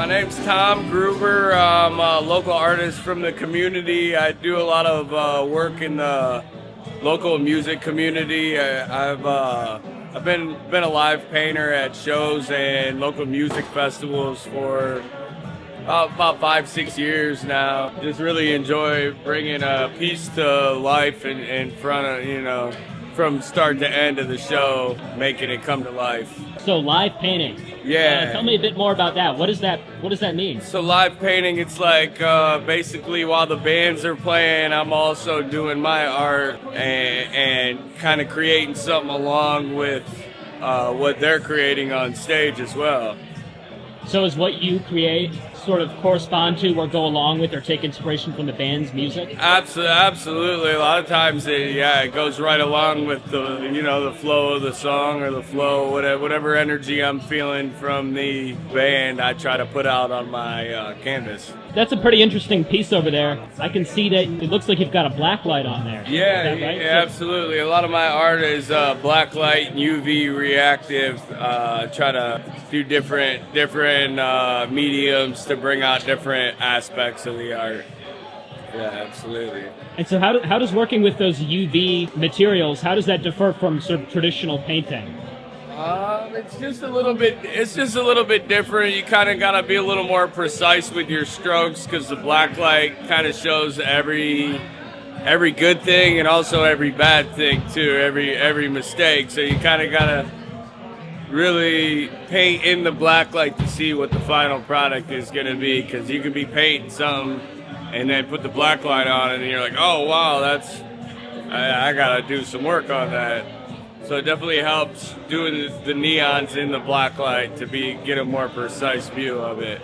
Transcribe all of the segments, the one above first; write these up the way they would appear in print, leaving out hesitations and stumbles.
My name's Tom Gruber. I'm a local artist from the community. I do a lot of work in the local music community. I've been a live painter at shows and local music festivals for about 5-6 years now. Just really enjoy bringing a piece to life in front of, from start to end of the show, making it come to life. So live painting. Yeah. Tell me a bit more about that. What does that mean? So live painting, it's like basically while the bands are playing, I'm also doing my art and kind of creating something along with what they're creating on stage as well. So is what you create sort of correspond to or go along with or take inspiration from the band's music? Absolutely. A lot of times it goes right along with the flow of the song or the flow, whatever energy I'm feeling from the band, I try to put out on my canvas. That's a pretty interesting piece over there. I can see that it looks like you've got a black light on there. Yeah, Is that right? yeah, absolutely. A lot of my art is black light and UV reactive. Try to do different mediums to bring out different aspects of the art. Yeah, absolutely. And so how does working with those UV materials, how does that differ from sort of traditional painting? It's just a little bit different. You kind of got to be a little more precise with your strokes because the black light kind of shows every good thing and also every bad thing too, every mistake. So you kind of got to really paint in the black light to see what the final product is going to be, because you could be painting something and then put the black light on it and you're like, oh wow, I got to do some work on that. So it definitely helps doing the neons in the black light to get a more precise view of it.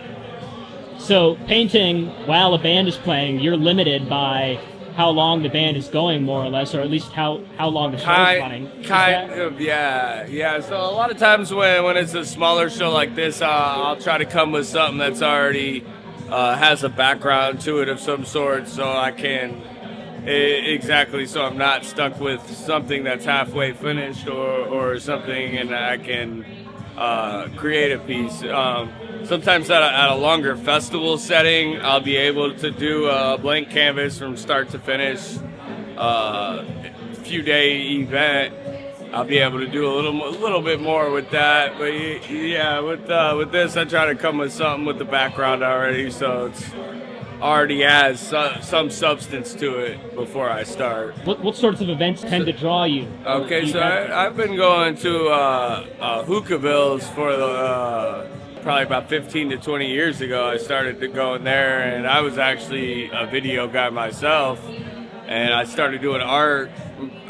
So painting while a band is playing, you're limited by how long the band is going, more or less, or at least how long the show is running. Kind of, yeah. So a lot of times when it's a smaller show like this, I'll try to come with something that's already has a background to it of some sort, so I can... Exactly, so I'm not stuck with something that's halfway finished or something, and I can create a piece. Sometimes at a longer festival setting, I'll be able to do a blank canvas from start to finish. A few-day event, I'll be able to do a little bit more with that. But yeah, with this, I try to come with something with the background already, so it's already has some substance to it before I start. What sorts of events tend to draw you? Okay, so I've been going to Hookahvilles for probably about 15 to 20 years ago. I started to go in there, and I was actually a video guy myself, and I started doing art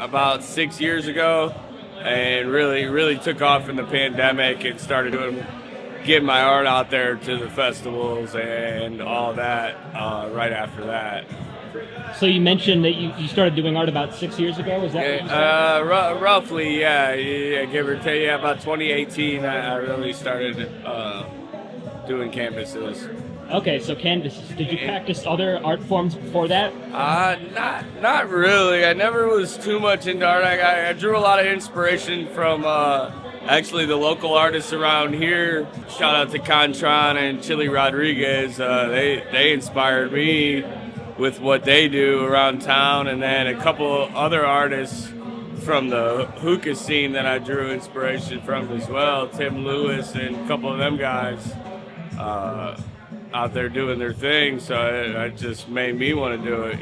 about 6 years ago, and really took off in the pandemic and started getting my art out there to the festivals and all that right after that. So you mentioned that you started doing art about 6 years ago, is that what you said? Roughly, yeah, give or take. Yeah, about 2018 I really started doing canvases. Okay, so canvases. Did you practice other art forms before that? Not really. I never was too much into art. I drew a lot of inspiration from actually the local artists around here. Shout out to Contron and Chili Rodriguez. They inspired me with what they do around town, and then a couple other artists from the hookah scene that I drew inspiration from as well. Tim Lewis and a couple of them guys out there doing their thing, so it just made me want to do it,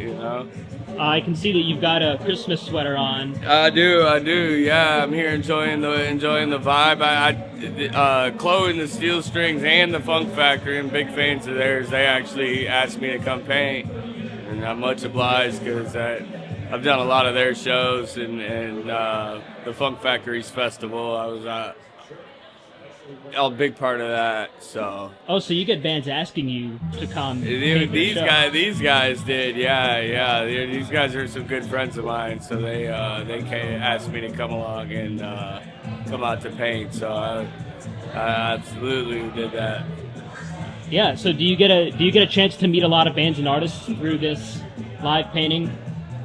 I can see that you've got a Christmas sweater on. I do. Yeah, I'm here enjoying the vibe. Chloe and the Steel Strings and the Funk Factory, I'm big fans of theirs. They actually asked me to come paint, and I'm much obliged because I've done a lot of their shows and the Funk Factory's festival. I was a big part of that. So. Oh, so you get bands asking you to come. These guys did, yeah. These guys are some good friends of mine, so they asked me to come along and come out to paint. So I absolutely did that. Yeah. So do you get a chance to meet a lot of bands and artists through this live painting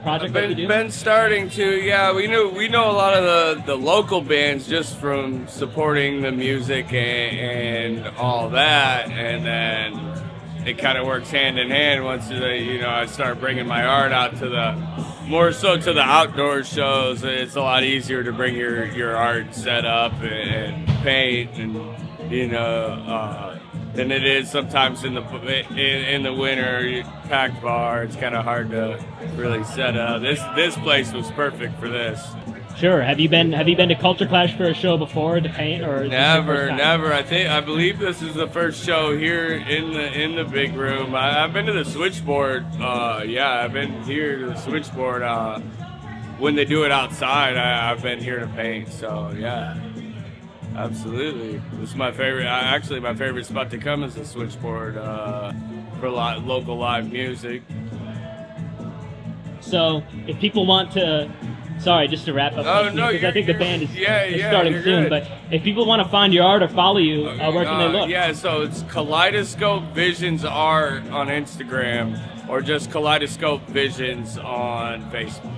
project that you do? Been starting to, yeah. We know a lot of the local bands just from supporting the music and all that, and then it kind of works hand in hand once I start bringing my art out to the outdoor shows. It's a lot easier to bring your art set up and paint and than it is sometimes in the winter packed bar. It's kind of hard to really set up. This place was perfect for this. Sure. Have you been to Culture Clash for a show before to paint, or is this your first time? Never. I believe this is the first show here in the big room. I've been to the Switchboard. I've been here to the Switchboard. When they do it outside, I've been here to paint. So yeah, absolutely. This is my favorite. Actually, my favorite spot to come is the Switchboard for local live music. So if people want to. Sorry, just to wrap up, because I think the band is starting soon. Good. But if people want to find your art or follow you, where can they look? Yeah, so it's Kaleidoscope Visions Art on Instagram, or just Kaleidoscope Visions on Facebook.